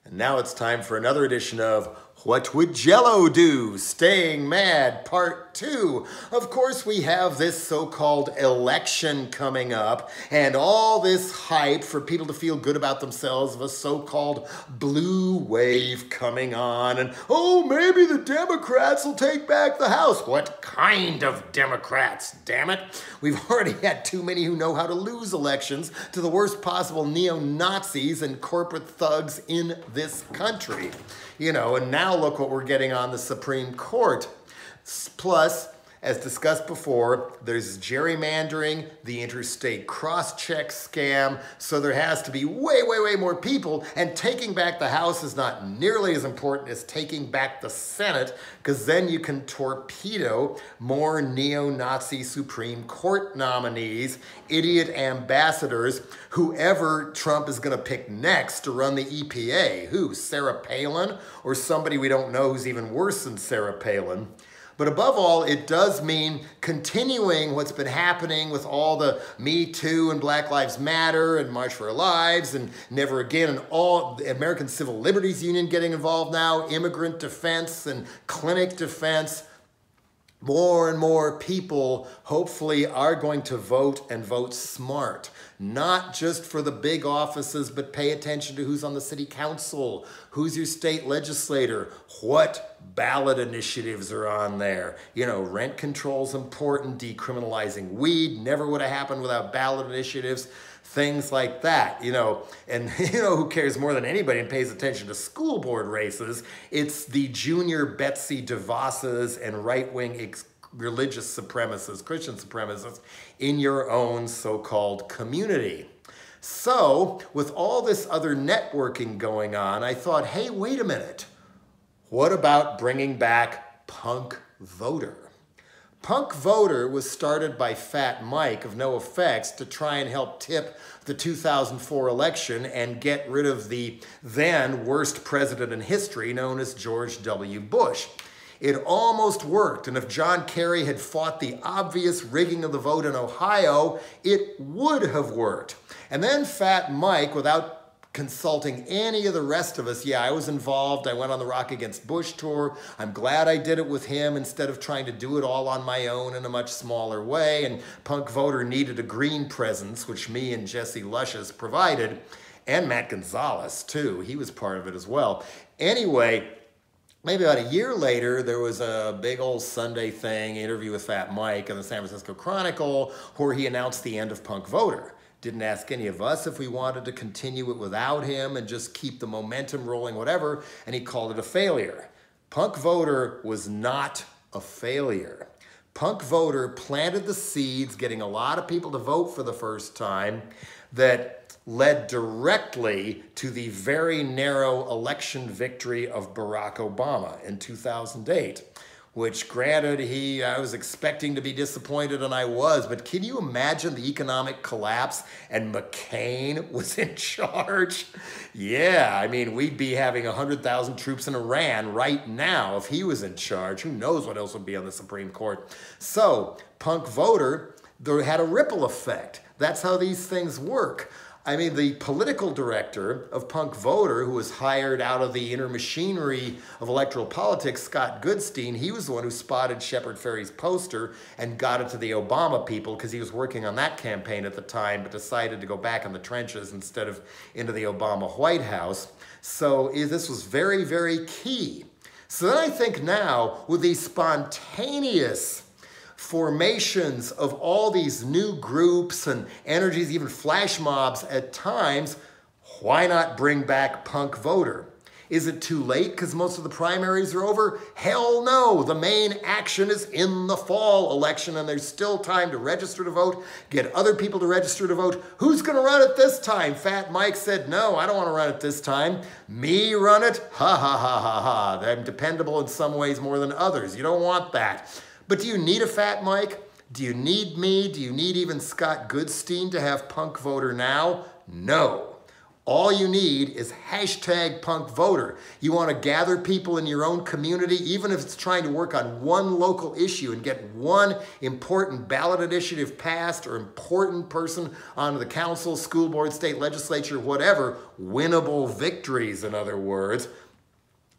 And now it's time for another edition of What Would Jello Do? Staying Mad, Part 2. Of course, we have this so-called election coming up and all this hype for people to feel good about themselves of a so-called blue wave coming on. And, oh, maybe the Democrats will take back the House. What kind of Democrats, damn it? We've already had too many who know how to lose elections to the worst possible neo-Nazis and corporate thugs in this country. You know, and now look what we're getting on the Supreme Court. Plus, as discussed before, there's gerrymandering, the interstate cross-check scam, so there has to be way more people, and taking back the House is not nearly as important as taking back the Senate, because then you can torpedo more neo-Nazi Supreme Court nominees, idiot ambassadors, whoever Trump is going to pick next to run the EPA. Who? Sarah Palin? Or somebody we don't know who's even worse than Sarah Palin? But above all, it does mean continuing what's been happening with all the Me Too and Black Lives Matter and March for Our Lives and Never Again and all the American Civil Liberties Union getting involved now, immigrant defense and clinic defense. More and more people hopefully are going to vote and vote smart. Not just for the big offices, but pay attention to who's on the city council, who's your state legislator, what ballot initiatives are on there. You know, rent control's important, decriminalizing weed never would have happened without ballot initiatives. Things like that, you know, and you know who cares more than anybody and pays attention to school board races? It's the junior Betsy DeVosses and right-wing religious supremacists, Christian supremacists in your own so-called community. So, with all this other networking going on, I thought, hey, wait a minute. What about bringing back Punkvoter? Punkvoter was started by Fat Mike of NoFX to try and help tip the 2004 election and get rid of the then worst president in history known as George W. Bush. It almost worked, and if John Kerry had fought the obvious rigging of the vote in Ohio, it would have worked. And then Fat Mike, without consulting any of the rest of us. Yeah, I was involved. I went on the Rock Against Bush tour. I'm glad I did it with him instead of trying to do it all on my own in a much smaller way. And Punkvoter needed a green presence, which me and Jesse Luscious provided, and Matt Gonzalez too. He was part of it as well. Anyway, maybe about a year later, there was a big old Sunday thing, interview with Fat Mike in the San Francisco Chronicle, where he announced the end of Punkvoter. Didn't ask any of us if we wanted to continue it without him and just keep the momentum rolling, whatever, and he called it a failure. Punkvoter was not a failure. Punkvoter planted the seeds, getting a lot of people to vote for the first time, that led directly to the very narrow election victory of Barack Obama in 2008. Which granted, I was expecting to be disappointed, and I was, but can you imagine the economic collapse and McCain was in charge? Yeah, I mean, we'd be having 100,000 troops in Iran right now if he was in charge. Who knows what else would be on the Supreme Court? So, Punkvoter, there had a ripple effect. That's how these things work. I mean, the political director of Punkvoter, who was hired out of the inner machinery of electoral politics, Scott Goodstein, he was the one who spotted Shepard Fairey's poster and got it to the Obama people because he was working on that campaign at the time, but decided to go back in the trenches instead of into the Obama White House. So this was very key. So then I think now, with these spontaneous formations of all these new groups and energies, even flash mobs at times, why not bring back Punkvoter? Is it too late because most of the primaries are over? Hell no, the main action is in the fall election and there's still time to register to vote, get other people to register to vote. Who's gonna run it this time? Fat Mike said, no, I don't wanna run it this time. Me run it? Ha ha ha ha ha. I'm dependable in some ways more than others. You don't want that. But do you need a Fat Mike? Do you need me? Do you need even Scott Goodstein to have Punkvoter now? No. All you need is hashtag Punkvoter. You want to gather people in your own community, even if it's trying to work on one local issue and get one important ballot initiative passed or important person onto the council, school board, state legislature, whatever, winnable victories, in other words.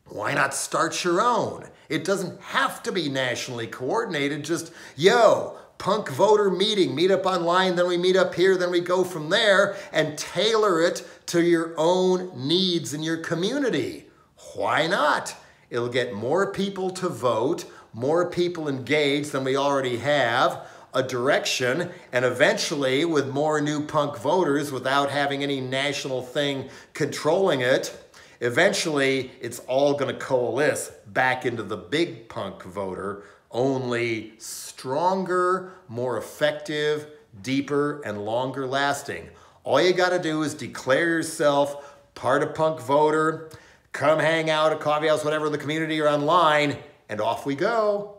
Why not start your own? It doesn't have to be nationally coordinated, just, yo, Punkvoter meeting, meet up online, then we meet up here, then we go from there, and tailor it to your own needs in your community. Why not? It'll get more people to vote, more people engaged than we already have, a direction, and eventually with more new punk voters without having any national thing controlling it, eventually it's all going to coalesce back into the big punk voter, only stronger, more effective, deeper, and longer lasting. All you got to do is declare yourself part of Punkvoter, come hang out at a coffee house, whatever, in the community or online, and off we go.